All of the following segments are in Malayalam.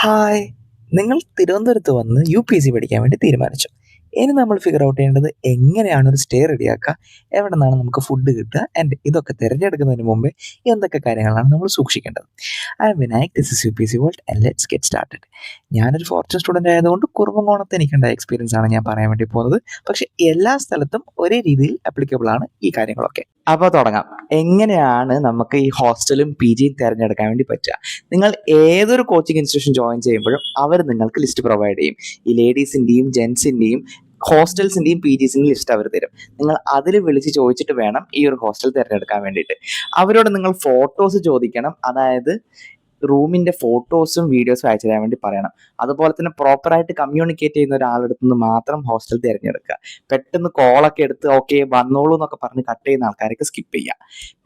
ഹായ്! നിങ്ങൾ തിരുവനന്തപുരത്ത് വന്ന് യുപിഎസ്സി പഠിക്കാൻ വേണ്ടി തീരുമാനിച്ചു. ഇനി നമ്മൾ ഫിഗർ ഔട്ട് ചെയ്യേണ്ടത് എങ്ങനെയാണ് ഒരു സ്റ്റേ റെഡിയാക്കുക, എവിടുന്നാണ് നമുക്ക് ഫുഡ് കിട്ടുക ആൻഡ് ഇതൊക്കെ തിരഞ്ഞെടുക്കുന്നതിന് മുമ്പേ എന്തൊക്കെ കാര്യങ്ങളാണ് നമ്മൾ സൂക്ഷിക്കേണ്ടത്. I am Vinayak, this is UPSC world and let's get started. ഞാനൊരു ഫോർച്യൂൺ സ്റ്റുഡന്റ് ആയതുകൊണ്ട് കുറുവങ്കോണത്ത് എനിക്കുണ്ടായ എക്സ്പീരിയൻസ് ആണ് ഞാൻ പറയാൻ വേണ്ടി പോകുന്നത്. പക്ഷേ എല്ലാ സ്ഥലത്തും ഒരേ രീതിയിൽ ആപ്ലിക്കബിൾ ആണ് ഈ കാര്യങ്ങളൊക്കെ. അപ്പോൾ തുടങ്ങാം. എങ്ങനെയാണ് നമുക്ക് ഈ ഹോസ്റ്റലും പിജിയും തിരഞ്ഞെടുക്കാൻ വേണ്ടി പറ്റുക? നിങ്ങൾ ഏതൊരു കോച്ചിങ് ഇൻസ്റ്റിറ്റ്യൂഷൻ ജോയിൻ ചെയ്യുമ്പോഴും അവർ നിങ്ങൾക്ക് ലിസ്റ്റ് പ്രൊവൈഡ് ചെയ്യും. ഈ ലേഡീസിൻ്റെയും ജെൻസിൻ്റെയും ഹോസ്റ്റൽസിൻ്റെയും പി ജിസിൻ്റെയും ലിസ്റ്റ് അവർ തരും. നിങ്ങൾ അതിൽ വിളിച്ച് ചോദിച്ചിട്ട് വേണം ഈ ഒരു ഹോസ്റ്റൽ തിരഞ്ഞെടുക്കാൻ വേണ്ടിയിട്ട്. അവരോട് നിങ്ങൾ ഫോട്ടോസ് ചോദിക്കണം. അതായത് റൂമിൻ്റെ ഫോട്ടോസും വീഡിയോസും അയച്ചു തരാൻ വേണ്ടി പറയണം. അതുപോലെ തന്നെ പ്രോപ്പറായിട്ട് കമ്മ്യൂണിക്കേറ്റ് ചെയ്യുന്ന ഒരാളെടുത്ത് നിന്ന് മാത്രം ഹോസ്റ്റൽ തിരഞ്ഞെടുക്കുക. പെട്ടെന്ന് കോളൊക്കെ എടുത്ത് ഓക്കെ വന്നോളൂ എന്നൊക്കെ പറഞ്ഞ് കട്ട് ചെയ്യുന്ന ആൾക്കാരൊക്കെ സ്കിപ്പ് ചെയ്യുക.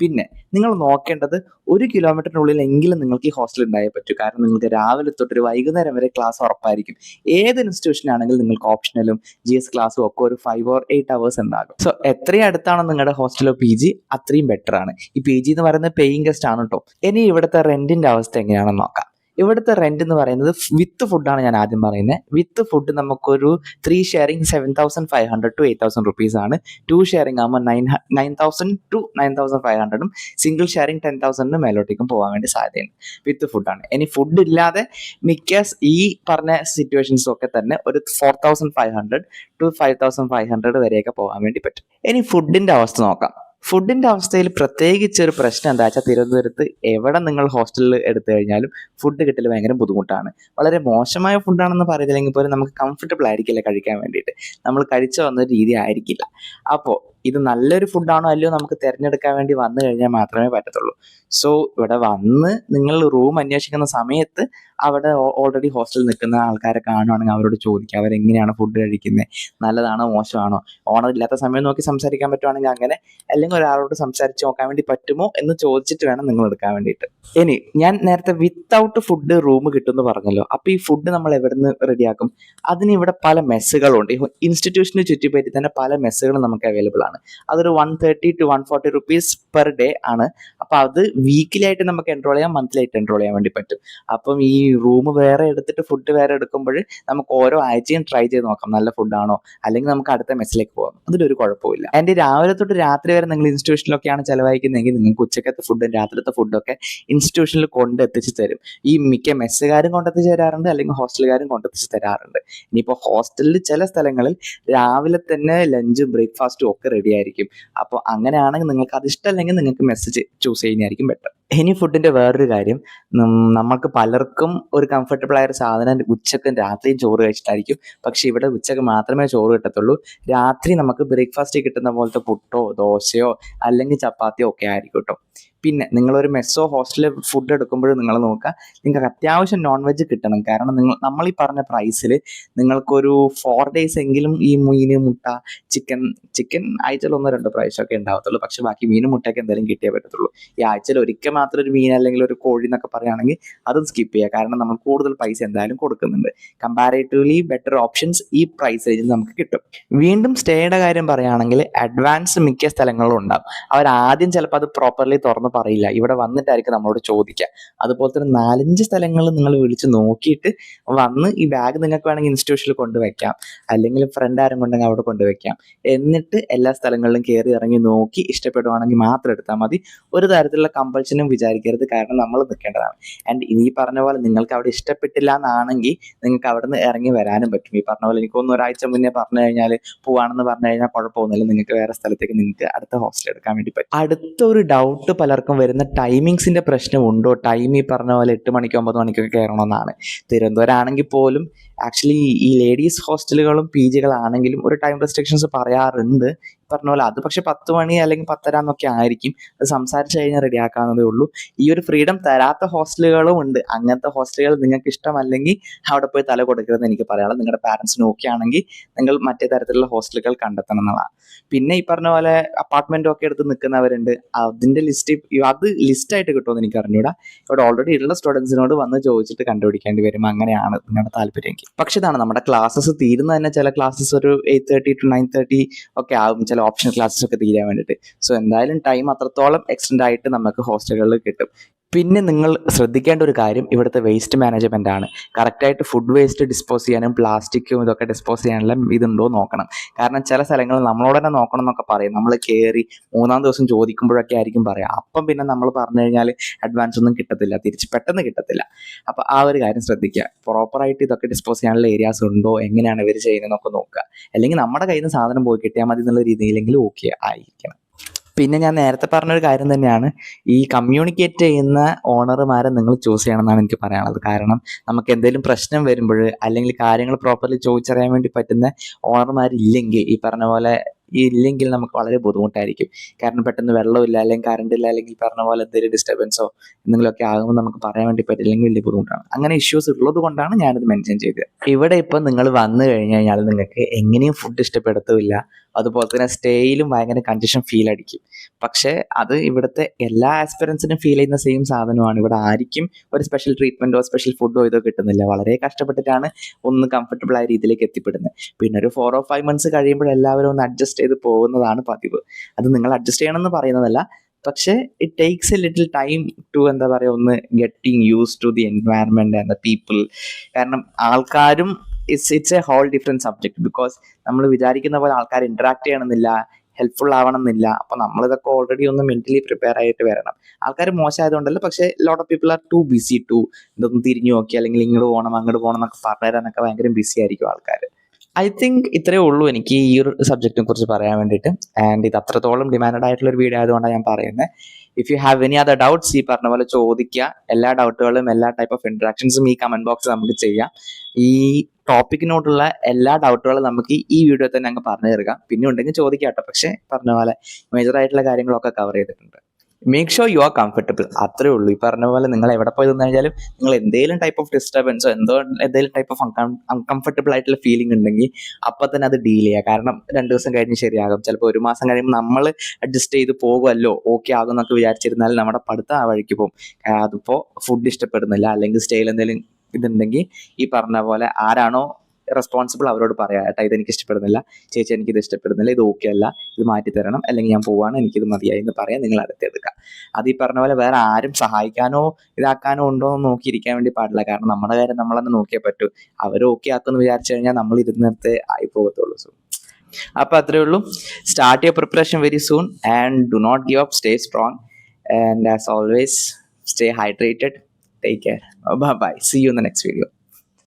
പിന്നെ നിങ്ങൾ നോക്കേണ്ടത് 1 കിലോമീറ്ററിനുള്ളിലെങ്കിലും നിങ്ങൾക്ക് ഈ ഹോസ്റ്റൽ ഉണ്ടായേ പറ്റൂ. കാരണം നിങ്ങൾക്ക് രാവിലെ തൊട്ട് ഒരു വൈകുന്നേരം വരെ ക്ലാസ് ഉറപ്പായിരിക്കും. ഏത് ഇൻസ്റ്റിറ്റ്യൂഷൻ ആണെങ്കിലും നിങ്ങൾക്ക് ഓപ്ഷണലും GS ക്ലാസ്സും ഒക്കെ ഒരു 5 or 8 hours ഉണ്ടാകും. സോ എത്രയും അടുത്താണ് നിങ്ങളുടെ ഹോസ്റ്റലോ പി ജി അത്രയും ബെറ്റർ ആണ്. ഈ പി ജി എന്ന് പറയുന്നത് പേയിങ് ഗസ്റ്റ് ആണ് കേട്ടോ. ഇനി ഇവിടുത്തെ റെന്റിന്റെ അവസ്ഥ എങ്ങനെയാണെന്ന് നോക്കാം. ഇവിടുത്തെ റെന്റ് എന്ന് പറയുന്നത് വിത്ത് ഫുഡാണ് ഞാൻ ആദ്യം പറയുന്നത്. വിത്ത് ഫുഡ് നമുക്കൊരു 3 ഷെയറിംഗ് 7,500 to 8,000 rupees ആണ്. 2 ഷെയറിംഗ് ആകുമ്പോൾ 9,000 to 9,500 സിംഗിൾ ഷെയറിംഗ് 10,000 മേലോട്ടേക്കും പോകാൻ വേണ്ടി സാധ്യതയുണ്ട്. വിത്ത് ഫുഡാണ്. ഇനി ഫുഡ് ഇല്ലാതെ മിക്ക ഈ പറഞ്ഞ സിറ്റുവേഷൻസും ഒക്കെ തന്നെ ഒരു 4,500 to 5,500 വരെയൊക്കെ പോകാൻ വേണ്ടി പറ്റും. ഇനി ഫുഡിന്റെ അവസ്ഥ നോക്കാം. ഫുഡിന്റെ അവസ്ഥയിൽ പ്രത്യേകിച്ച് ഒരു പ്രശ്നം എന്താ വെച്ചാൽ തിരുവനന്തപുരത്ത് എവിടെ നിങ്ങൾ ഹോസ്റ്റലിൽ എടുത്തു കഴിഞ്ഞാലും ഫുഡ് കിട്ടൽ ഭയങ്കര ബുദ്ധിമുട്ടാണ്. വളരെ മോശമായ ഫുഡാണെന്ന് പറയുന്നില്ലെങ്കിൽ പോലും നമുക്ക് കംഫർട്ടബിൾ ആയിരിക്കില്ല കഴിക്കാൻ വേണ്ടിയിട്ട്. നമ്മൾ കഴിച്ചു വന്ന രീതി ആയിരിക്കില്ല. അപ്പോൾ ഇത് നല്ലൊരു ഫുഡാണോ അല്ലയോ നമുക്ക് തിരഞ്ഞെടുക്കാൻ വേണ്ടി വന്നു കഴിഞ്ഞാൽ മാത്രമേ പറ്റത്തുള്ളൂ. സോ ഇവിടെ വന്ന് നിങ്ങൾ റൂം അന്വേഷിക്കുന്ന സമയത്ത് അവിടെ ഓൾറെഡി ഹോസ്റ്റലിൽ നിൽക്കുന്ന ആൾക്കാരെ കാണുവാണെങ്കിൽ അവരോട് ചോദിക്കുക അവരെങ്ങനെയാണ് ഫുഡ് കഴിക്കുന്നത്, നല്ലതാണോ മോശമാണോ. ഓണർ ഇല്ലാത്ത സമയം നോക്കി സംസാരിക്കാൻ പറ്റുവാണെങ്കിൽ അങ്ങനെ, അല്ലെങ്കിൽ ഒരാളോട് സംസാരിച്ച് നോക്കാൻ വേണ്ടി പറ്റുമോ എന്ന് ചോദിച്ചിട്ട് വേണം നിങ്ങൾ എടുക്കാൻ വേണ്ടിയിട്ട്. ഇനി ഞാൻ നേരത്തെ വിത്തൗട്ട് ഫുഡ് റൂം കിട്ടുമെന്ന് പറഞ്ഞല്ലോ. അപ്പോൾ ഈ ഫുഡ് നമ്മൾ എവിടെ നിന്ന് റെഡിയാക്കും? അതിന് ഇവിടെ പല മെസ്സുകളുണ്ട്. ഇൻസ്റ്റിറ്റ്യൂഷന് ചുറ്റിപ്പറ്റി തന്നെ പല മെസ്സുകളും നമുക്ക് അവൈലബിൾ ആണ്. അതൊരു 130 to 140 rupees പെർ ഡേ ആണ്. അപ്പോൾ അത് വീക്കിലി ആയിട്ട് നമുക്ക് എൻറോൾ ചെയ്യാം, മന്ത്ലി ആയിട്ട് എൻറോൾ ചെയ്യാൻ വേണ്ടി പറ്റും. അപ്പം ഈ റൂം വേറെ എടുത്തിട്ട് ഫുഡ് വേറെ എടുക്കുമ്പോൾ നമുക്ക് ഓരോ ആഴ്ചയും ട്രൈ ചെയ്ത് നോക്കാം നല്ല ഫുഡാണോ, അല്ലെങ്കിൽ നമുക്ക് അടുത്ത മെസ്സിലേക്ക് പോകാം. അതിലൊരു കുഴപ്പമില്ല. എൻ്റെ രാവിലെ തൊട്ട് രാത്രി വരെ നിങ്ങൾ ഇൻസ്റ്റിറ്റ്യൂഷനിലൊക്കെയാണ് ചിലവഴിക്കുന്നതെങ്കിൽ നിങ്ങൾക്ക് ഉച്ചക്കത്തെ ഫുഡും രാത്രിത്തെ ഫുഡൊക്കെ ഇൻസ്റ്റിറ്റ്യൂഷനിൽ കൊണ്ടെത്തിച്ച് തരും. ഈ മിക്ക മെസ്സുകാരും കൊണ്ടെത്തിച്ച് തരാറുണ്ട്, അല്ലെങ്കിൽ ഹോസ്റ്റലുകാരും കൊണ്ടെത്തിച്ച് തരാറുണ്ട്. ഇനിയിപ്പോൾ ഹോസ്റ്റലിൽ ചില സ്ഥലങ്ങളിൽ രാവിലെ തന്നെ ലഞ്ചും ബ്രേക്ക്ഫാസ്റ്റും ഒക്കെ റെഡി ആയിരിക്കും. അപ്പോൾ അങ്ങനെയാണെങ്കിൽ നിങ്ങൾക്ക് അത് ഇഷ്ടമല്ലെങ്കിൽ നിങ്ങൾക്ക് മെസ്സേജ് ചൂസ് ചെയ്യുന്നതായിരിക്കും ബെറ്റർ. ഇനി ഫുഡിന്റെ വേറൊരു കാര്യം, നമുക്ക് പലർക്കും ഒരു കംഫർട്ടബിൾ ആയ ഒരു സാധനം ഉച്ചക്കും രാത്രിയും ചോറ് കഴിച്ചിട്ടായിരിക്കും. പക്ഷെ ഇവിടെ ഉച്ചക്ക് മാത്രമേ ചോറ് കിട്ടത്തുള്ളൂ. രാത്രി നമുക്ക് ബ്രേക്ക്ഫാസ്റ്റ് കിട്ടുന്ന പോലത്തെ പുട്ടോ ദോശയോ അല്ലെങ്കിൽ ചപ്പാത്തിയോ ഒക്കെ ആയിരിക്കും കേട്ടോ. പിന്നെ നിങ്ങളൊരു മെസ്സോ ഹോസ്റ്റലിൽ ഫുഡ് എടുക്കുമ്പോഴും നിങ്ങൾ നോക്കുക നിങ്ങൾക്ക് അത്യാവശ്യം നോൺ വെജ് കിട്ടണം. കാരണം നമ്മൾ ഈ പറഞ്ഞ പ്രൈസിൽ നിങ്ങൾക്കൊരു 4 days എങ്കിലും ഈ മീന് മുട്ട ചിക്കൻ ആഴ്ചയിൽ 1-2 പ്രാവശ്യമൊക്കെ ഉണ്ടാവത്തുള്ളൂ. പക്ഷെ ബാക്കി മീനും മുട്ടയൊക്കെ എന്തായാലും കിട്ടിയേ പറ്റത്തുള്ളൂ. ഈ ആഴ്ചയിൽ ഒരിക്കൽ മാത്രം ഒരു മീൻ അല്ലെങ്കിൽ ഒരു കോഴി എന്നൊക്കെ പറയുകയാണെങ്കിൽ അതും സ്കിപ്പ് ചെയ്യുക. കാരണം നമ്മൾ കൂടുതൽ പൈസ എന്തായാലും കൊടുക്കുന്നുണ്ട്. കമ്പാരേറ്റീവ്ലി ബെറ്റർ ഓപ്ഷൻസ് ഈ പ്രൈസ് റേഞ്ചിൽ നമുക്ക് കിട്ടും. വീണ്ടും സ്റ്റേയുടെ കാര്യം പറയുകയാണെങ്കിൽ അഡ്വാൻസ് മിക്ക സ്ഥലങ്ങളിലും ഉണ്ടാവും. അവർ ആദ്യം ചിലപ്പോൾ അത് പ്രോപ്പർലി തുറന്ന് പറയില്ല. ഇവിടെ വന്നിട്ടായിരിക്കും നമ്മളോട് ചോദിക്കുക. അതുപോലെ തന്നെ 4-5 സ്ഥലങ്ങളിൽ നിങ്ങൾ വിളിച്ച് നോക്കിയിട്ട് വന്ന് ഈ ബാഗ് നിങ്ങൾക്ക് വേണമെങ്കിൽ ഇൻസ്റ്റിറ്റ്യൂഷനിൽ കൊണ്ടുവയ്ക്കാം, അല്ലെങ്കിൽ ഫ്രണ്ട് ആരും കൊണ്ടെങ്കിൽ അവിടെ കൊണ്ടുവയ്ക്കാം. എന്നിട്ട് എല്ലാ സ്ഥലങ്ങളിലും കയറി ഇറങ്ങി നോക്കി ഇഷ്ടപ്പെടുവാണെങ്കിൽ മാത്രം എടുത്താൽ മതി. ഒരു തരത്തിലുള്ള കമ്പൽഷനും വിചാരിക്കരുത്. കാരണം നമ്മൾ നിൽക്കേണ്ടതാണ്. ആൻഡ് ഈ പറഞ്ഞ പോലെ നിങ്ങൾക്ക് അവിടെ ഇഷ്ടപ്പെട്ടില്ല എന്നാണെങ്കിൽ നിങ്ങൾക്ക് അവിടെ നിന്ന് ഇറങ്ങി വരാനും പറ്റും. ഈ പറഞ്ഞ പോലെ എനിക്കൊന്ന് ഒരാഴ്ച മുന്നേ പറഞ്ഞു കഴിഞ്ഞാൽ പോവാണെന്ന് പറഞ്ഞു കഴിഞ്ഞാൽ കുഴപ്പമൊന്നുമില്ല. നിങ്ങൾക്ക് വേറെ സ്ഥലത്തേക്ക് നിങ്ങൾക്ക് അടുത്ത ഹോസ്റ്റൽ എടുക്കാൻ വേണ്ടി പറ്റും. അടുത്തൊരു ഡൗട്ട് പലർക്കും വരുന്ന ടൈമിങ്സിന്റെ പ്രശ്നമുണ്ടോ? ടൈം ഈ പറഞ്ഞ പോലെ 8 മണിക്ക് 9 മണിക്കൊക്കെ കയറണമെന്നാണ്. തിരുവനന്തപുരം ആണെങ്കിൽ പോലും ആക്ച്വലി ഈ ലേഡീസ് ഹോസ്റ്റലുകളും പി ജികളാണെങ്കിലും ഒരു ടൈം റെസ്ട്രിക്ഷൻസ് പറയാറുണ്ട്. പറഞ്ഞ പോലെ അത് പക്ഷെ 10 മണി അല്ലെങ്കിൽ 10:30 എന്നൊക്കെ ആയിരിക്കും. അത് സംസാരിച്ച് കഴിഞ്ഞാൽ റെഡിയാക്കാവുന്നതേ ഉള്ളൂ. ഈ ഒരു ഫ്രീഡം തരാത്ത ഹോസ്റ്റലുകളും ഉണ്ട്. അങ്ങനത്തെ ഹോസ്റ്റലുകൾ നിങ്ങൾക്ക് ഇഷ്ടമല്ലെങ്കിൽ അവിടെ പോയി തല കൊടുക്കരുതെന്ന് എനിക്ക് പറയാനുള്ളത്. നിങ്ങളുടെ പാരൻസിന് ഓക്കെ ആണെങ്കിൽ നിങ്ങൾ മറ്റേ തരത്തിലുള്ള ഹോസ്റ്റലുകൾ കണ്ടെത്തണം എന്നുള്ളതാണ്. പിന്നെ ഈ പറഞ്ഞ പോലെ അപ്പാർട്ട്മെന്റും ഒക്കെ എടുത്ത് നിൽക്കുന്നവരുണ്ട്. അതിന്റെ അത് ലിസ്റ്റായിട്ട് കിട്ടുമെന്ന് എനിക്ക് അറിഞ്ഞൂടാ. ഇവിടെ ഓൾറെഡി ഉള്ള സ്റ്റുഡൻസിനോട് വന്ന് ചോദിച്ചിട്ട് കണ്ടുപിടിക്കേണ്ടി വരും. അങ്ങനെയാണ് നിങ്ങളുടെ താല്പര്യമെങ്കിൽ. പക്ഷെ ഇതാണ് നമ്മുടെ ക്ലാസ്സസ് തീരുന്ന തന്നെ ചില ക്ലാസ്സസ് ഒരു 8:30 to 9:30 ഒക്കെ ആകും. ചില ഓപ്ഷണൽ ക്ലാസ്സസ് ഒക്കെ തീരാൻ വേണ്ടിയിട്ട്. സോ എന്തായാലും ടൈം അത്രത്തോളം എക്സ്റ്റെൻഡ് ആയിട്ട് നമുക്ക് ഹോസ്റ്റലുകളിൽ കിട്ടും. പിന്നെ നിങ്ങൾ ശ്രദ്ധിക്കേണ്ട ഒരു കാര്യം ഇവിടുത്തെ വേസ്റ്റ് മാനേജ്മെൻ്റ് ആണ്. കറക്റ്റായിട്ട് ഫുഡ് വേസ്റ്റ് ഡിസ്പോസ് ചെയ്യാനും പ്ലാസ്റ്റിക്കും ഇതൊക്കെ ഡിസ്പോസ് ചെയ്യാനുള്ള ഇതുണ്ടോ നോക്കണം. കാരണം ചില സ്ഥലങ്ങളിൽ നമ്മളോട് തന്നെ നോക്കണം എന്നൊക്കെ പറയും. നമ്മൾ കയറി 3-ാം ദിവസം ചോദിക്കുമ്പോഴൊക്കെ ആയിരിക്കും പറയുക. അപ്പം പിന്നെ നമ്മൾ പറഞ്ഞു കഴിഞ്ഞാൽ അഡ്വാൻസ് ഒന്നും കിട്ടത്തില്ല, തിരിച്ച് പെട്ടെന്ന് കിട്ടത്തില്ല. അപ്പോൾ ആ ഒരു കാര്യം ശ്രദ്ധിക്കുക. പ്രോപ്പറായിട്ട് ഇതൊക്കെ ഡിസ്പോസ് ചെയ്യാനുള്ള ഏരിയാസ് ഉണ്ടോ, എങ്ങനെയാണ് ഇവർ ചെയ്യുന്നതെന്നൊക്കെ നോക്കുക. അല്ലെങ്കിൽ നമ്മുടെ കയ്യിൽ നിന്ന് സാധനം പോയി കിട്ടിയാൽ മതി എന്നുള്ള രീതിയിലെങ്കിലും ഓക്കെ ആയിരിക്കണം. പിന്നെ ഞാൻ നേരത്തെ പറഞ്ഞൊരു കാര്യം തന്നെയാണ്, ഈ കമ്മ്യൂണിക്കേറ്റ് ചെയ്യുന്ന ഓണർമാരെ നിങ്ങൾ ചൂസ് ചെയ്യണം എന്നാണ് എനിക്ക് പറയാനുള്ളത്. കാരണം നമുക്ക് എന്തെങ്കിലും പ്രശ്നം വരുമ്പോൾ അല്ലെങ്കിൽ കാര്യങ്ങൾ പ്രോപ്പർലി ചോദിച്ചറിയാൻ വേണ്ടി പറ്റുന്ന ഓണർമാരില്ലെങ്കിൽ, ഈ പറഞ്ഞ പോലെ ഇല്ലെങ്കിൽ നമുക്ക് വളരെ ബുദ്ധിമുട്ടായിരിക്കും. കാരണം പെട്ടെന്ന് വെള്ളമില്ല, അല്ലെങ്കിൽ കറണ്ട് ഇല്ല, അല്ലെങ്കിൽ പറഞ്ഞ പോലെ എന്തെങ്കിലും ഡിസ്റ്റർബൻസോ എന്തെങ്കിലുമൊക്കെ ആകുമ്പോൾ നമുക്ക് പറയാൻ വേണ്ടി പറ്റില്ലെങ്കിൽ വലിയ ബുദ്ധിമുട്ടാണ്. അങ്ങനെ ഇഷ്യൂസ് ഉള്ളത് കൊണ്ടാണ് ഞാനിത് മെൻഷൻ ചെയ്തത്. ഇവിടെ ഇപ്പം നിങ്ങൾ വന്നു കഴിഞ്ഞ് കഴിഞ്ഞാൽ നിങ്ങൾക്ക് എങ്ങനെയും ഫുഡ് ഇഷ്ടപ്പെടത്തുമില്ല, അതുപോലെ തന്നെ സ്റ്റേയിലും ഭയങ്കര കൺജഷൻ ഫീൽ അടിക്കും. പക്ഷേ അത് ഇവിടുത്തെ എല്ലാ ആസ്പിറൻസിനും ഫീൽ ചെയ്യുന്ന സെയിം സാധനമാണ്. ഇവിടെ ആയിരിക്കും ഒരു സ്പെഷ്യൽ ട്രീറ്റ്മെൻറ്റോ സ്പെഷ്യൽ ഫുഡോ ഇതോ കിട്ടുന്നില്ല. വളരെ കഷ്ടപ്പെട്ടിട്ടാണ് ഒന്ന് കംഫർട്ടബിൾ ആയ രീതിയിലേക്ക് എത്തിപ്പെടുന്നത്. പിന്നെ ഒരു 4 or 5 months കഴിയുമ്പോൾ എല്ലാവരും ഒന്ന് അഡ്ജസ്റ്റ് ചെയ്ത് പോകുന്നതാണ് പതിവ്. അത് നിങ്ങൾ അഡ്ജസ്റ്റ് ചെയ്യണമെന്ന് പറയുന്നതല്ല, പക്ഷേ it takes a little time to എന്താ പറയുക, ഒന്ന് getting use to the environment and the people. കാരണം ആൾക്കാരും it's a whole different subject. Because നമ്മൾ വിചാരിക്കുന്ന പോലെ ആൾക്കാർ ഇൻറ്ററാക്ട് ചെയ്യണമെന്നില്ല, ഹെൽപ്ഫുൾ ആവണമെന്നില്ല. അപ്പോൾ നമ്മളിതൊക്കെ ഓൾറെഡി ഒന്ന് മെൻ്റലി പ്രിപ്പയർ ആയിട്ട് വരണം. ആൾക്കാർ മോശമായതുകൊണ്ടല്ല, പക്ഷേ lot of people are too busy to ഇതൊന്ന് തിരിഞ്ഞു നോക്കി, അല്ലെങ്കിൽ ഇങ്ങോട്ട് പോകണം അങ്ങോട്ട് പോകണം എന്നൊക്കെ പറഞ്ഞു തരാനൊക്കെ ഭയങ്കര ബിസി ആയിരിക്കും ആൾക്കാർ. ഐ തിങ്ക് ഇത്രയേ ഉള്ളൂ എനിക്ക് ഈ ഒരു സബ്ജക്റ്റിനെ കുറിച്ച് പറയാൻ വേണ്ടിയിട്ട്. ആൻഡ് ഇത് അത്രത്തോളം ഡിമാൻഡഡ് ആയിട്ടുള്ള ഒരു വീഡിയോ ആയതുകൊണ്ടാണ് ഞാൻ പറയുന്നത്. If you have any other doubts, ഈ പറഞ്ഞ പോലെ ചോദിക്കുക. എല്ലാ ഡൗട്ടുകളും എല്ലാ ടൈപ്പ് ഓഫ് ഇൻട്രാക്ഷൻസും ഈ കമന്റ് ബോക്സിൽ നമുക്ക് ചെയ്യാം. ഈ ടോപ്പിക്കിനോടുള്ള എല്ലാ ഡൗട്ടുകളും നമുക്ക് ഈ വീഡിയോ തന്നെ അങ്ങ് പറഞ്ഞു തരിക. പിന്നെ ഉണ്ടെങ്കിൽ ചോദിക്കാം കേട്ടോ. പക്ഷേ പറഞ്ഞ പോലെ മേജർ ആയിട്ടുള്ള കാര്യങ്ങളൊക്കെ കവർ ചെയ്തിട്ടുണ്ട്. Make sure you are comfortable, അത്രേ ഉള്ളൂ. ഈ പറഞ്ഞ പോലെ നിങ്ങൾ എവിടെ പോയി നിന്ന് കഴിഞ്ഞാലും നിങ്ങൾ എന്തെങ്കിലും ടൈപ്പ് ഓഫ് ഡിസ്റ്റർബൻസോ എന്തെങ്കിലും ടൈപ്പ് ഓഫ് അൺകംഫർട്ടബിൾ ആയിട്ടുള്ള ഫീലിംഗ് ഉണ്ടെങ്കിൽ അപ്പം തന്നെ അത് ഡീൽ ചെയ്യുക. കാരണം 2 ദിവസം കഴിഞ്ഞ് ശരിയാകും, ചിലപ്പോൾ 1 മാസം കഴിയുമ്പോൾ നമ്മൾ അഡ്ജസ്റ്റ് ചെയ്ത് പോകുമല്ലോ, ഓക്കെ ആകും എന്നൊക്കെ വിചാരിച്ചിരുന്നാൽ നമ്മുടെ പഠിത്തം ആ വഴിക്ക് പോകും. അതിപ്പോൾ ഫുഡ് ഇഷ്ടപ്പെടുന്നില്ല അല്ലെങ്കിൽ സ്റ്റൈൽ എന്തെങ്കിലും ഇതുണ്ടെങ്കിൽ ഈ പറഞ്ഞ പോലെ ആരാണോ റെസ്പോൺസിബിൾ അവരോട് പറയാം, ഏട്ടാ ഇതെനിക്ക് ഇഷ്ടപ്പെടുന്നില്ല, ചേച്ചി എനിക്കിത് ഇഷ്ടപ്പെടുന്നില്ല, ഇത് ഓക്കെ അല്ല, ഇത് മാറ്റി തരണം, അല്ലെങ്കിൽ ഞാൻ പോവാണ്, എനിക്കിത് മതിയായി എന്ന് പറയാൻ നിങ്ങൾ അടുത്തെടുക്കുക. അത് ഈ പറഞ്ഞ പോലെ വേറെ ആരും സഹായിക്കാനോ ഇതാക്കാനോ ഉണ്ടോ എന്ന് നോക്കിയിരിക്കാൻ വേണ്ടി പാടില്ല. കാരണം നമ്മുടെ കാര്യം നമ്മളെന്ന് നോക്കിയേ പറ്റൂ. അവർ ഓക്കെ ആക്കുമെന്ന് വിചാരിച്ചു കഴിഞ്ഞാൽ നമ്മൾ ഇരുന്നിടത്ത് ആയി പോകത്തുള്ളൂ. സോ അപ്പോൾ അത്രയേ ഉള്ളൂ. Start your preparation very soon and do not give up, stay strong and as always stay hydrated. Take care. Bye bye. See you in the next video.